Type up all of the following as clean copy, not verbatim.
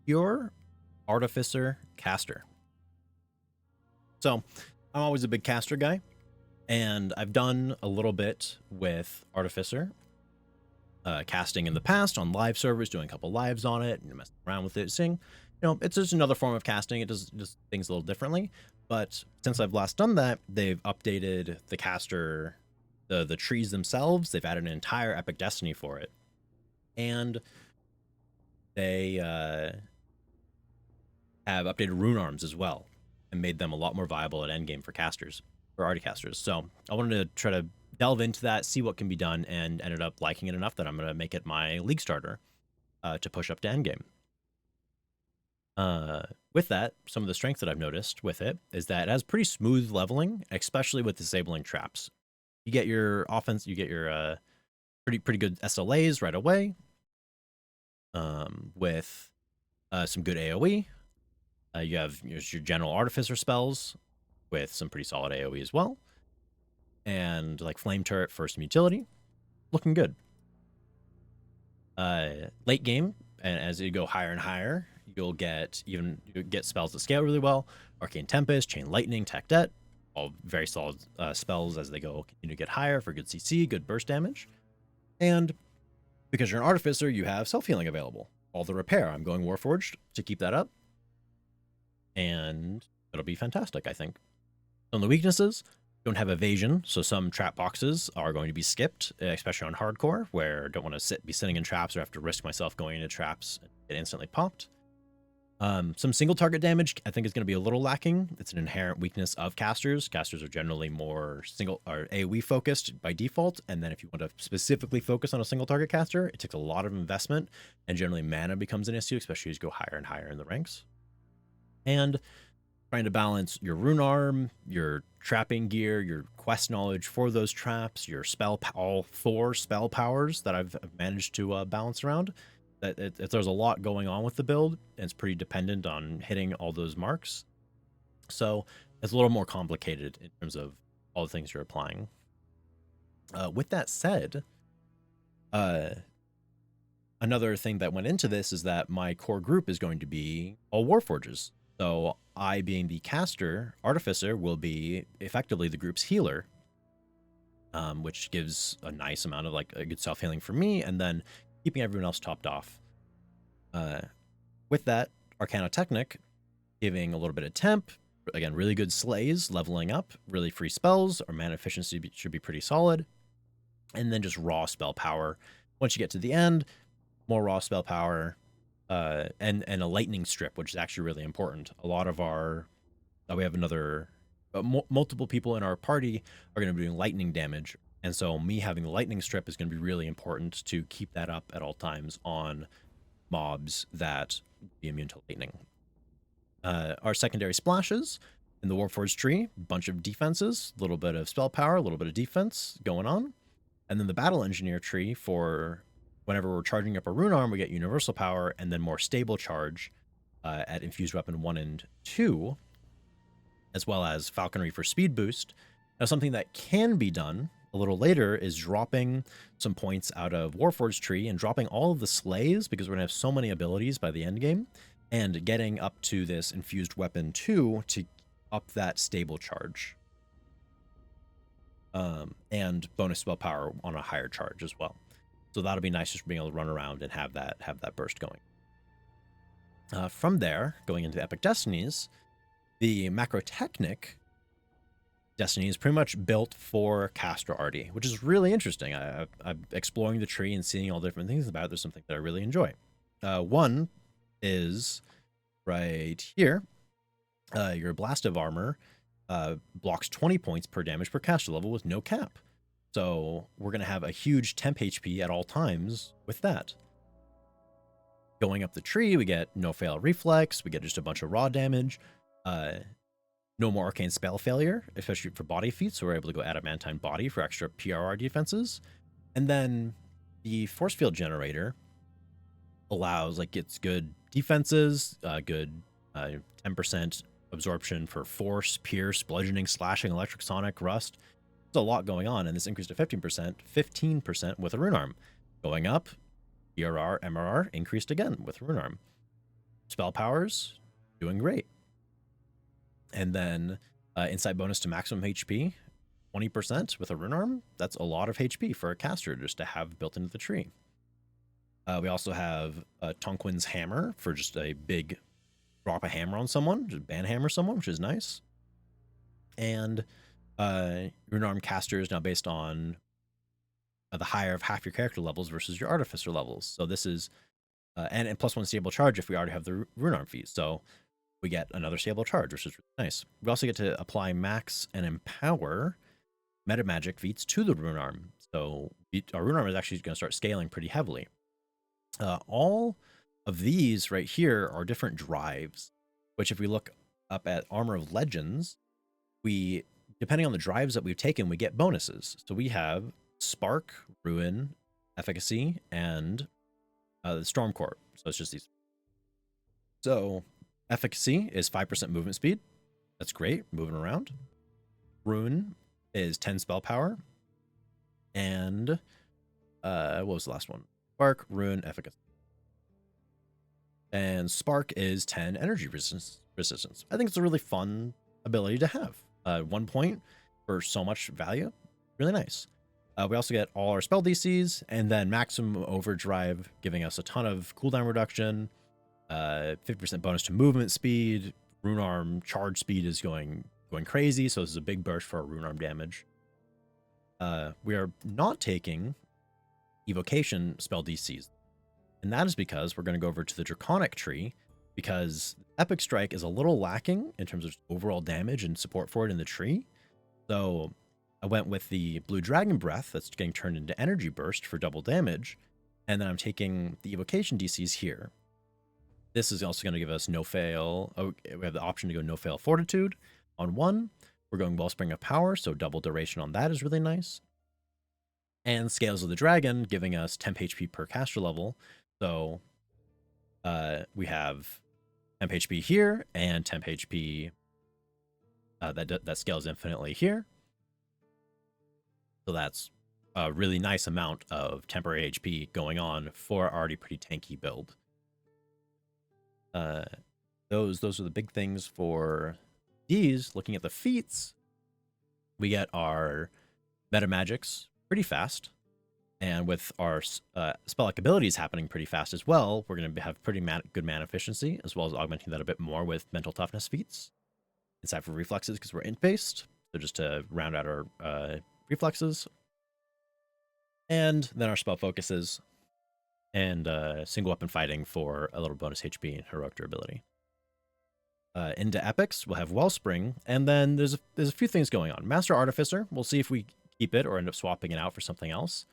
pure Artificer caster. So I'm always a big caster guy, and I've done a little bit with Artificer casting in the past on live servers, doing a couple lives on it, and messing around with it, seeing, it's just another form of casting. It does just things a little differently. But since I've last done that, they've updated the caster, the trees themselves. They've added an entire epic destiny for it, and they have updated rune arms as well and made them a lot more viable at endgame for casters, for arty casters. So I wanted to try to delve into that, see what can be done, and ended up liking it enough that I'm going to make it my league starter to push up to endgame. With that, some of the strengths that I've noticed with it is that it has pretty smooth leveling, especially with disabling traps. You get your offense, you get your pretty good SLAs right away, with some good AoE. You have your general Artificer spells with some pretty solid AoE as well. And like Flame Turret for some utility. Looking good. Late game, and as you go higher and higher, you'll get spells that scale really well. Arcane Tempest, Chain Lightning, Tech Debt, all very solid spells as they continue to get higher for good CC, good burst damage. And because you're an Artificer, you have self-healing available. All the repair. I'm going Warforged to keep that up. And it'll be fantastic, I think. On the weaknesses, don't have evasion, so some trap boxes are going to be skipped, especially on hardcore, where I don't want to be sitting in traps or have to risk myself going into traps and get instantly popped. Some single target damage I think is going to be a little lacking. It's an inherent weakness of casters. Casters are generally more single or AoE focused by default, and then if you want to specifically focus on a single target caster, it takes a lot of investment, and generally mana becomes an issue, especially as you go higher and higher in the ranks. And trying to balance your rune arm, your trapping gear, your quest knowledge for those traps, your all 4 spell powers that I've managed to balance around. There's a lot going on with the build, and it's pretty dependent on hitting all those marks. So it's a little more complicated in terms of all the things you're applying. With that said, another thing that went into this is that my core group is going to be all Warforges. So I, being the caster, Artificer, will be effectively the group's healer, which gives a nice amount of like a good self-healing for me, and then keeping everyone else topped off. With that, Arcanotechnic, giving a little bit of temp, again, really good slays, leveling up, really free spells, our mana efficiency should be pretty solid, and then just raw spell power. Once you get to the end, more raw spell power, and a lightning strip, which is actually really important. A lot of we have multiple people in our party are going to be doing lightning damage, and so me having the lightning strip is going to be really important to keep that up at all times on mobs that be immune to lightning. Our secondary splashes in the Warforged tree, bunch of defenses, a little bit of spell power, a little bit of defense going on, and then the Battle Engineer tree for whenever we're charging up a rune arm, we get universal power and then more stable charge at infused weapon 1 and 2, as well as falconry for speed boost. Now, something that can be done a little later is dropping some points out of Warforged tree and dropping all of the slays, because we're gonna have so many abilities by the end game, and getting up to this infused weapon 2 to up that stable charge. And bonus spell power on a higher charge as well. So that'll be nice, just being able to run around and have that burst going. From there, going into Epic Destinies, the Machrotechnic Destiny is pretty much built for caster arty, which is really interesting. I'm exploring the tree and seeing all the different things about it. There's something that I really enjoy. One is right here. Your Blast of Armor blocks 20 points per damage per caster level with no cap. So we're going to have a huge temp HP at all times with that. Going up the tree, we get no fail reflex. We get just a bunch of raw damage. No more arcane spell failure, especially for body feats. So we're able to go adamantine body for extra PRR defenses. And then the force field generator allows, gets good defenses, good 10% absorption for force, pierce, bludgeoning, slashing, electric, sonic, rust. There's a lot going on, and this increased to 15% with a rune arm. Going up, PRR, MRR increased again with rune arm. spell powers, doing great. And then insight bonus to maximum HP, 20% with a rune arm. That's a lot of HP for a caster just to have built into the tree. We also have Tonquin's Hammer for just a big drop a hammer on someone, just ban hammer someone, which is nice. And rune arm caster is now based on the higher of half your character levels versus your artificer levels. So this is and +1 stable charge if we already have the rune arm fees. So we get another stable charge, which is really nice. We also get to apply max and empower meta magic feats to the rune arm. So our rune arm is actually going to start scaling pretty heavily. All of these right here are different drives, which if we look up at Armor of Legends, we, depending on the drives that we've taken, we get bonuses. So we have Spark, Ruin, Efficacy, and the Storm Court. So it's just these. So Efficacy is 5% movement speed. That's great, moving around. Ruin is 10 spell power. And what was the last one? Spark, Ruin, Efficacy. And Spark is 10 energy resistance. I think it's a really fun ability to have. 1 point for so much value. Really nice. We also get all our spell DCs, and then maximum overdrive, giving us a ton of cooldown reduction, 50% bonus to movement speed. Rune arm charge speed is going crazy, so this is a big burst for our rune arm damage. We are not taking evocation spell DCs, and that is because we're going to go over to the Draconic tree, because Epic Strike is a little lacking in terms of overall damage and support for it in the tree. So I went with the Blue Dragon Breath that's getting turned into Energy Burst for double damage, and then I'm taking the evocation DCs here. This is also going to give us no fail. Oh, we have the option to go no fail Fortitude on 1. We're going Wellspring of Power, so double duration on that is really nice. And Scales of the Dragon, giving us 10 HP per caster level. So we have 10 HP here and 10 HP that scales infinitely here. So that's a really nice amount of temporary HP going on for our already pretty tanky build. Those are the big things for these. Looking at the feats, we get our meta magics pretty fast, and with our spell-like abilities happening pretty fast as well, we're going to have pretty good mana efficiency, as well as augmenting that a bit more with mental toughness feats. Inside for reflexes because we're int based, so just to round out our reflexes, and then our spell focuses, and single weapon fighting for a little bonus HP and heroic durability. Into epics, we'll have Wellspring, and then there's a few things going on. Master Artificer, we'll see if we keep it or end up swapping it out for something else.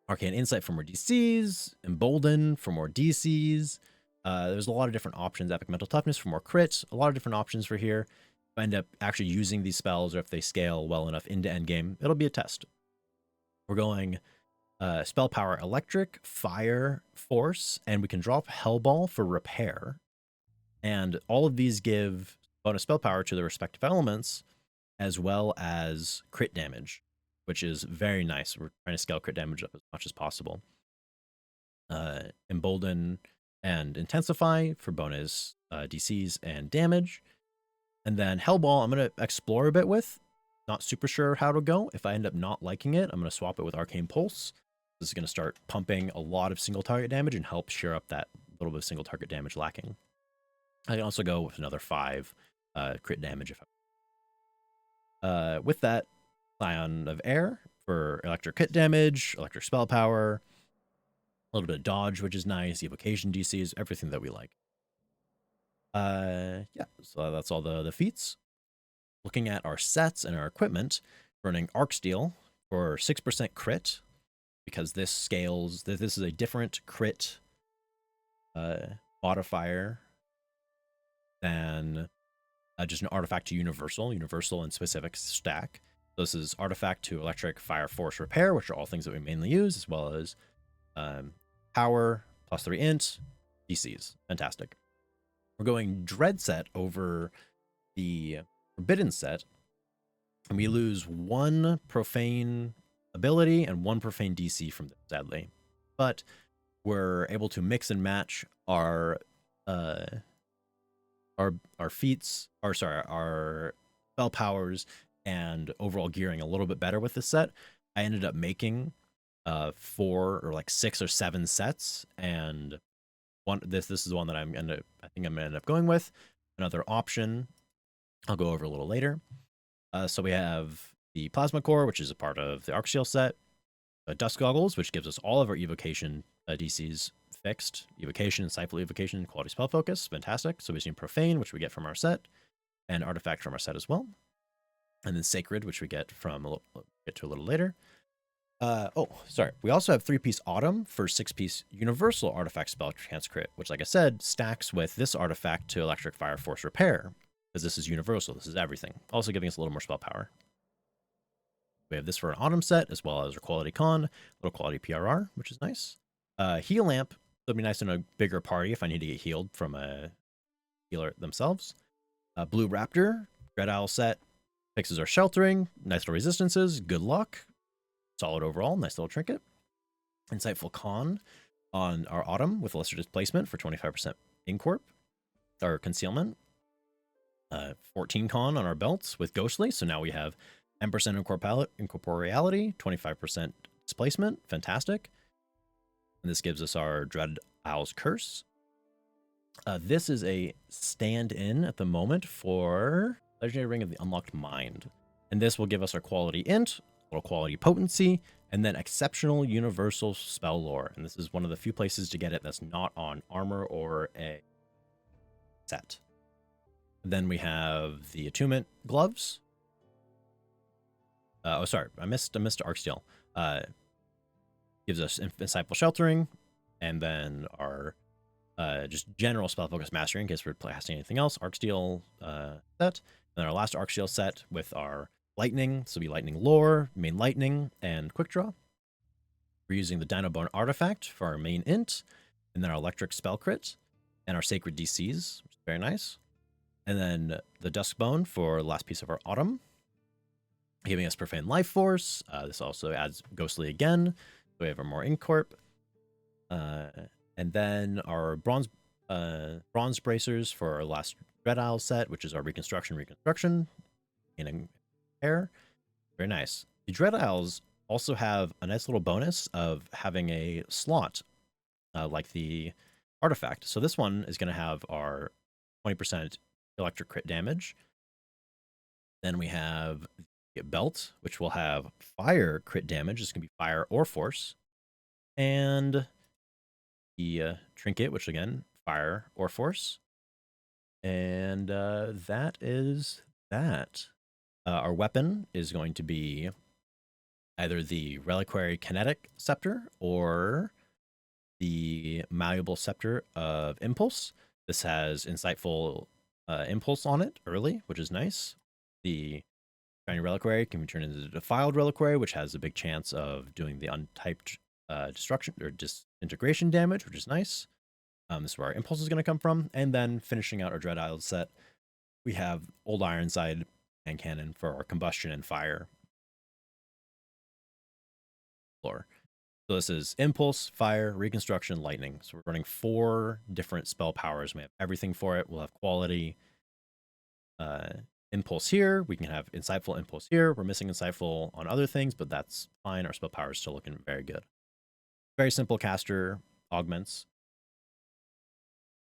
Arcane Insight for more DCs, Embolden for more DCs. There's a lot of different options. Epic Mental Toughness for more crits. A lot of different options for here. If I end up actually using these spells, or if they scale well enough into endgame, it'll be a test. We're going spell power Electric, Fire, Force, and we can drop Hellball for repair. And all of these give bonus spell power to the respective elements, as well as crit damage, which is very nice. We're trying to scale crit damage up as much as possible. Embolden and Intensify for bonus DCs and damage. And then Hellball, I'm going to explore a bit with. Not super sure how to go. If I end up not liking it, I'm going to swap it with Arcane Pulse. This is going to start pumping a lot of single target damage and help share up that little bit of single target damage lacking. I can also go with another 5 crit damage if I... with that, Scion of Air for electric crit damage, electric spell power, a little bit of dodge, which is nice, evocation DCs, everything that we like. Yeah, so that's all the feats. Looking at our sets and our equipment, running Arc Steel for 6% crit, because this scales, this is a different crit modifier than just an artifact to universal and specific stack. So this is artifact to electric, fire, force, repair, which are all things that we mainly use, as well as power, +3 int, DCs. Fantastic. We're going Dread set over the Forbidden set, and we lose 1 profane ability and 1 profane DC from this, sadly. But we're able to mix and match our uh our feats, or sorry, our spell powers and overall gearing a little bit better with this set. I ended up making 4 or like 6 or 7 sets, and this is the one that I think I'm gonna end up going with. Another option I'll go over a little later. So we have the Plasma Core, which is a part of the Arc Shield set. Dust Goggles, which gives us all of our evocation DCs fixed. Evocation, Insightful Evocation, Quality Spell Focus, fantastic. So we've seen Profane, which we get from our set, and Artifact from our set as well. And then Sacred, which we get from get to a little later. We also have 3-piece Autumn for 6-piece Universal Artifact Spell Chance Crit, which, like I said, stacks with this artifact to Electric Fire Force Repair, because this is universal. This is everything. Also giving us a little more spell power. We have this for an Autumn set, as well as our Quality Con, a little Quality PRR, which is nice. Heal Lamp, it'll be nice in a bigger party if I need to get healed from a healer themselves. Blue Raptor, Dread Owl set, fixes our sheltering, nice little resistances, good luck, solid overall, nice little trinket. Insightful Con on our Autumn with lesser displacement for 25% Incorp, or concealment. 14 Con on our belts with Ghostly, so now we have 10% incorporeality, 25% displacement, fantastic. And this gives us our Dread Owl's Curse. This is a stand-in at the moment for Legendary Ring of the Unlocked Mind. And this will give us our quality int, little quality potency, and then exceptional universal spell lore. And this is one of the few places to get it that's not on armor or a set. Then we have the attunement gloves. I missed Arcsteel. Gives us insightful sheltering, and then our just general spell focus mastery in case we're casting anything else. Arcsteel set, and then our last Arcsteel set with our lightning. So be lightning lore, main lightning, and quick draw. We're using the Dinobone artifact for our main int, and then our electric spell crit, and our sacred DCs, which is very nice. And then the Duskbone for the last piece of our Autumn, giving us Profane Life Force. This also adds Ghostly again. So we have our more Incorp. And then our Bronze Bracers for our last Dread Owl set, which is our Reconstruction, in air. Very nice. The Dread Owls also have a nice little bonus of having a slot like the artifact. So this one is going to have our 20% electric crit damage. Then we have the belt, which will have fire crit damage. This can be fire or force. And the trinket, which again, fire or force. And that is that. Our weapon is going to be either the Reliquary Kinetic Scepter or the Malleable Scepter of Impulse. This has Insightful Impulse on it early, which is nice. The Shiny Reliquary can be turned into the Defiled Reliquary, which has a big chance of doing the untyped destruction or disintegration damage, which is nice. This is where our Impulse is going to come from. And then finishing out our Dread Isle set, we have Old Ironside and Cannon for our combustion and fire floor. So this is Impulse, Fire, Reconstruction, Lightning. So we're running 4 different spell powers. We have everything for it. We'll have quality Impulse here. We can have Insightful Impulse here. We're missing Insightful on other things, but that's fine. Our spell power is still looking very good. Very simple caster augments.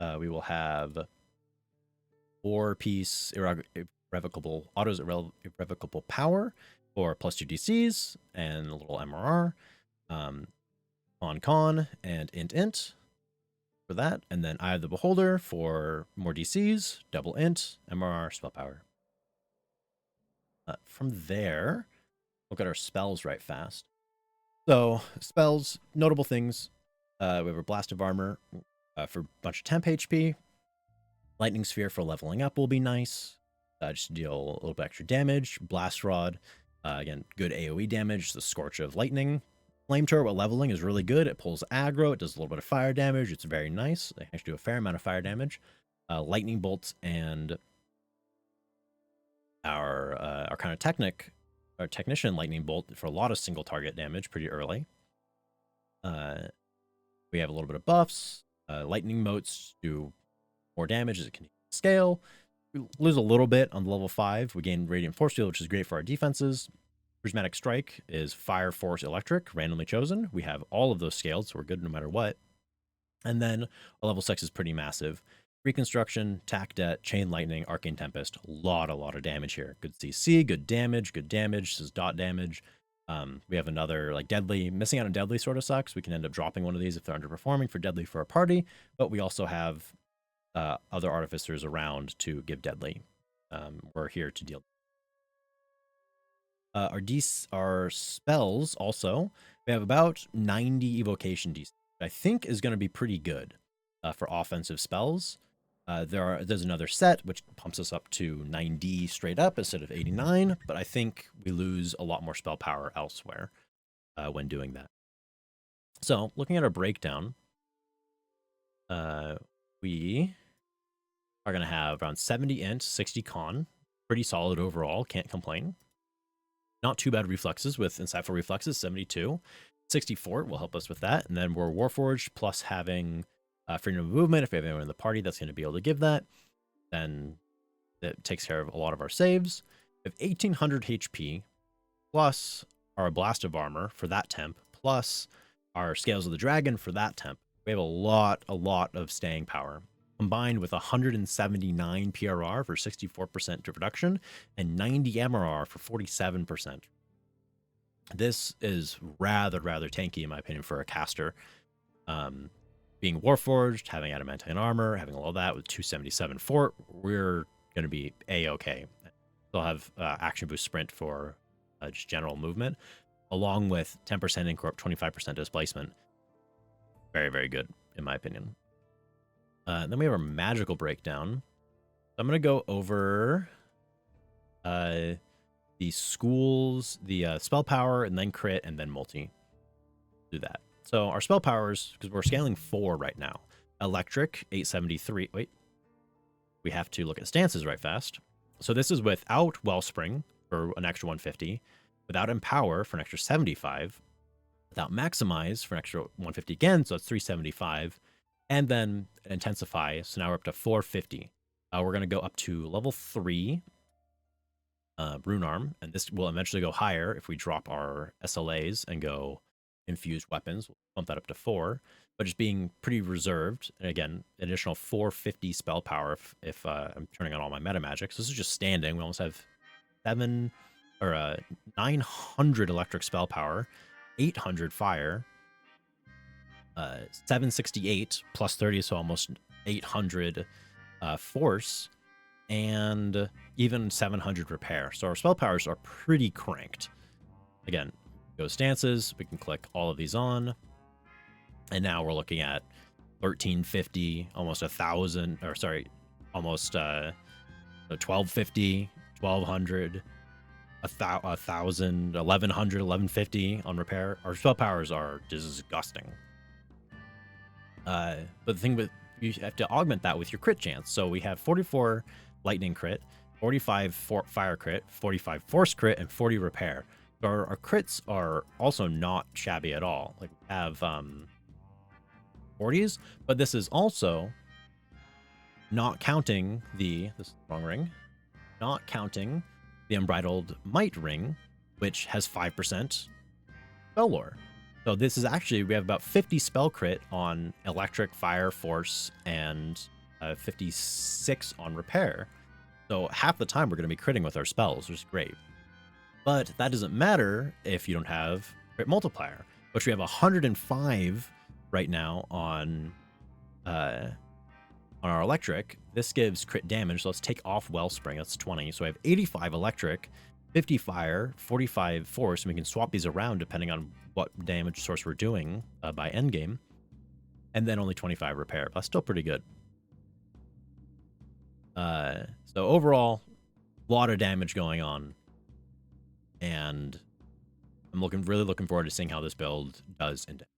We will have 4-piece irrevocable autos, irrevocable power for +2 DCs and a little MRR. Con and int for that, and then Eye of the Beholder for more DCs, double int, MRR, spell power. From there, look at our spells right fast. So spells, notable things. We have a Blast of Armor for a bunch of temp HP. Lightning Sphere for leveling up will be nice. Just deal a little bit extra damage. Blast Rod, again, good AoE damage. The Scorch of Lightning. Flame Turret leveling is really good. It pulls aggro. It does a little bit of fire damage. It's very nice. They actually do a fair amount of fire damage. Lightning Bolts and our kind of Technician Lightning Bolt for a lot of single target damage pretty early. We have a little bit of buffs. Lightning motes do more damage as it continues to scale. We lose a little bit on level 5. We gain Radiant Force Field, which is great for our defenses. Prismatic Strike is Fire, Force, Electric, randomly chosen. We have all of those scaled, so we're good no matter what. And then a level 6 is pretty massive. Reconstruction, Tack Debt, Chain Lightning, Arcane Tempest. A lot of damage here. Good CC, good damage, good damage. This is dot damage. We have another, like, Deadly. Missing out on Deadly sort of sucks. We can end up dropping one of these if they're underperforming for Deadly for our party. But we also have other Artificers around to give Deadly. We're here to deal. Our spells also, we have about 90 Evocation DC, I think is going to be pretty good for offensive spells. There's another set which pumps us up to 90 straight up instead of 89, but I think we lose a lot more spell power elsewhere when doing that. So looking at our breakdown, we are going to have around 70 int, 60 con, pretty solid overall, can't complain. Not too bad reflexes with insightful reflexes, 72. 64 will help us with that. And then we're Warforged plus having freedom of movement. If we have anyone in the party that's going to be able to give that, then that takes care of a lot of our saves. We have 1800 HP plus our Blast of Armor for that temp, plus our Scales of the Dragon for that temp. We have a lot of staying power, combined with 179 PRR for 64% reduction and 90 MRR for 47%. This is rather tanky in my opinion for a caster. Being Warforged, having adamantine armor, having all that with 277 fort, we're going to be a-okay. They'll have action boost sprint for just general movement, along with 10% incorp, 25% displacement. Very good in my opinion. Then we have our magical breakdown. I'm going to go over the schools, the spell power, and then crit, and then multi. Do that. So our spell powers, because we're scaling 4 right now. Electric, 873. Wait. We have to look at stances right fast. So this is without Wellspring for an extra 150, without Empower for an extra 75, without Maximize for an extra 150 again, so that's 375. And then Intensify, so now we're up to 450. We're going to go up to level 3 Rune Arm, and this will eventually go higher if we drop our SLAs and go Infused Weapons. We'll bump that up to 4, but just being pretty reserved. And again, additional 450 spell power if I'm turning on all my meta magic. So this is just standing. We almost have 900 electric spell power, 800 fire, 768 plus 30, so almost 800 force, and even 700 repair. So our spell powers are pretty cranked. Again, go stances, we can click all of these on, and now we're looking at 1350, almost 1,000, or sorry, almost 1250, 1200, 1,000, 1100, 1150 on repair. Our spell powers are disgusting. But the thing with, you have to augment that with your crit chance. So we have 44 lightning crit, 45 fire crit, 45 force crit, and 40 repair. So our crits are also not shabby at all. Like, we have 40s, but this is also not counting this is the wrong ring, not counting the Unbridled Might ring, which has 5% spell lore. So this is actually, we have about 50 spell crit on electric, fire, force, and 56 on repair. So half the time we're going to be critting with our spells, which is great. But that doesn't matter if you don't have crit multiplier, which we have 105 right now on our electric. This gives crit damage, so let's take off Wellspring, that's 20. So I have 85 electric, 50 fire, 45 force, and we can swap these around depending on what damage source we're doing by endgame. And then only 25 repair. That's still pretty good. So overall, a lot of damage going on. And I'm really looking forward to seeing how this build does in depth.